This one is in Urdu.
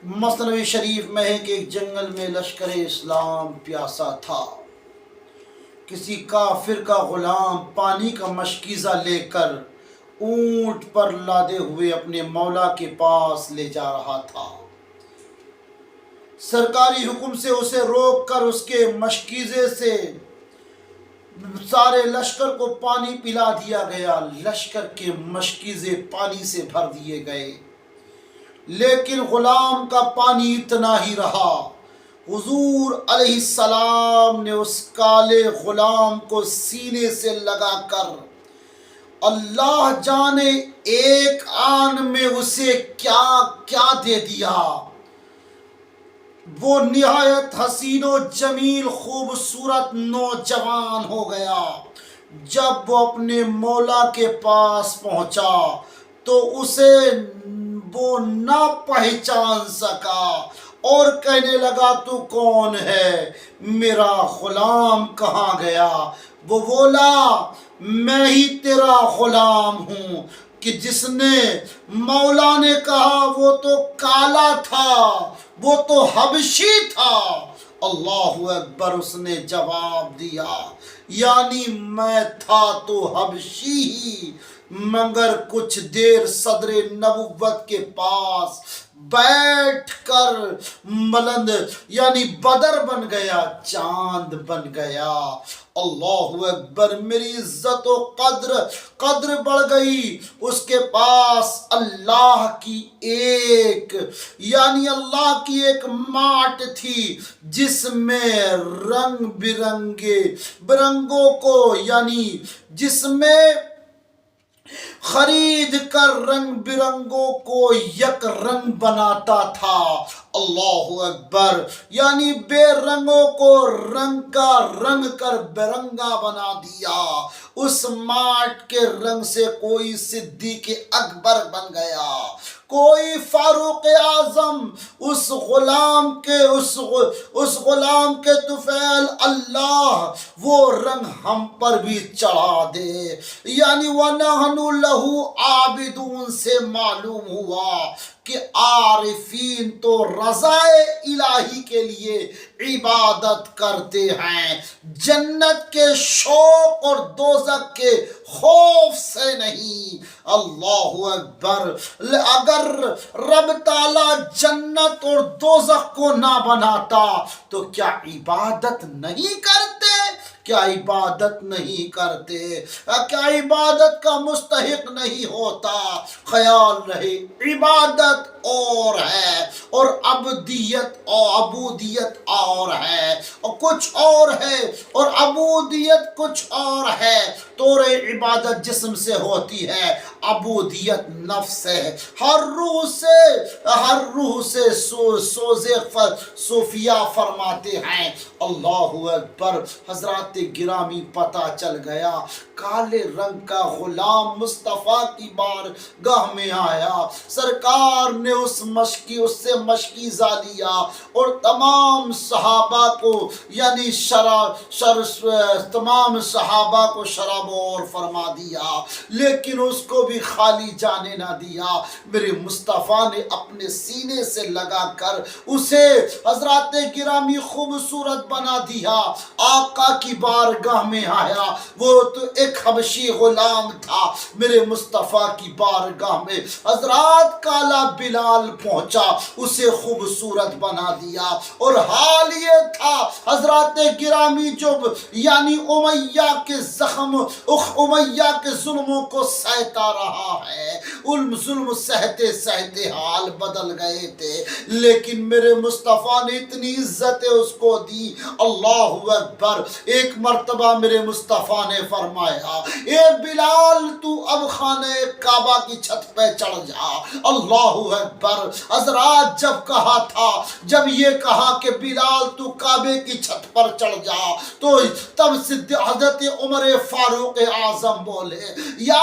مثنوی شریف میں ہے کہ ایک جنگل میں لشکر اسلام پیاسا تھا۔ کسی کافر کا غلام پانی کا مشکیزہ لے کر اونٹ پر لادے ہوئے اپنے مولا کے پاس لے جا رہا تھا۔ سرکاری حکم سے اسے روک کر اس کے مشکیزے سے سارے لشکر کو پانی پلا دیا گیا۔ لشکر کے مشکیزے پانی سے بھر دیے گئے، لیکن غلام کا پانی اتنا ہی رہا۔ حضور علیہ السلام نے اس کالے غلام کو سینے سے لگا کر اللہ جانے ایک آن میں اسے کیا کیا دے دیا۔ وہ نہایت حسین و جمیل خوبصورت نوجوان ہو گیا۔ جب وہ اپنے مولا کے پاس پہنچا تو اسے وہ نہ پہچان سکا اور کہنے لگا تو کون ہے، میرا غلام کہاں گیا؟ وہ بولا میں ہی تیرا غلام ہوں کہ جس نے مولا نے کہا وہ تو کالا تھا، وہ تو حبشی تھا۔ اللہ اکبر، اس نے جواب دیا یعنی میں تھا تو حبشی ہی، مگر کچھ دیر صدر نبوت کے پاس بیٹھ کر ملند یعنی بدر بن گیا، چاند بن گیا۔ اللہ اکبر، میری عزت و قدر بڑھ گئی۔ اس کے پاس اللہ کی ایک ماٹ تھی جس میں رنگ برنگوں کو یعنی جس میں خرید کر رنگ برنگوں کو یک رنگ بناتا تھا۔ اللہ اکبر، یعنی بے رنگوں کو رنگ کر برنگا بنا دیا۔ اس ماٹ کے رنگ سے کوئی صدیق اکبر بن گیا، کوئی فاروق اعظم۔ اس غلام کے طفیل اللہ وہ رنگ ہم پر بھی چڑھا دے، یعنی وَنَحْنُ لَهُ عَابِدُونَ سے معلوم ہوا کہ عارفین تو رضائے الہی کے لیے عبادت کرتے ہیں، جنت کے شوق اور دوزخ کے خوف سے نہیں۔ اللہ اکبر، اگر رب تعالی جنت اور دوزخ کو نہ بناتا تو کیا عبادت نہیں کرتے؟ کیا عبادت نہیں کرتے؟ کیا عبادت کا مستحق نہیں ہوتا؟ خیال رہے، عبادت اور ہے اور عبودیت اور ہے، اور کچھ اور ہے اور عبودیت کچھ اور ہے۔ طور عبادت جسم سے ہوتی ہے، عبودیت نفس ہے۔ ہر روح سے صوفیہ فرماتے ہیں۔ اللہ اکبر، حضرات گرامی، پتہ چل گیا کالے رنگ کا غلام مصطفیٰ کی بارگاہ میں آیا۔ سرکار نے اس سے مشکیزہ لیا اور تمام صحابہ کو یعنی تمام صحابہ کو شرابور فرما دیا، لیکن اس کو بھی خالی جانے نہ دیا۔ میرے مصطفیٰ نے اپنے سینے سے لگا کر اسے حضرات گرامی خوبصورت بنا دیا۔ آقا کی بارگاہ میں آیا، وہ تو ایک حبشی غلام تھا، میرے مصطفیٰ کی بارگاہ میں حضرات کالا بلال پہنچا، اسے خوبصورت بنا دیا۔ اور حال یہ تھا حضرات گرامی جو یعنی امیہ کے ظلموں کو سہتا رہا ہے، ان ظلم سہتے سہتے حال بدل گئے تھے، لیکن میرے مصطفیٰ نے اتنی عزت اس کو دی۔ اللہ اکبر، ایک مرتبہ میرے مصطفیٰ نے فرمایا اے بلال تو اب خانہ کعبہ کی چھت پہ چڑھ جا۔ اللہ اکبر، حضرات جب یہ کہا کہ بلال تو کعبے کی چھت پر چڑھ جا تو تب حضرت عمر فاروق اعظم بولے یا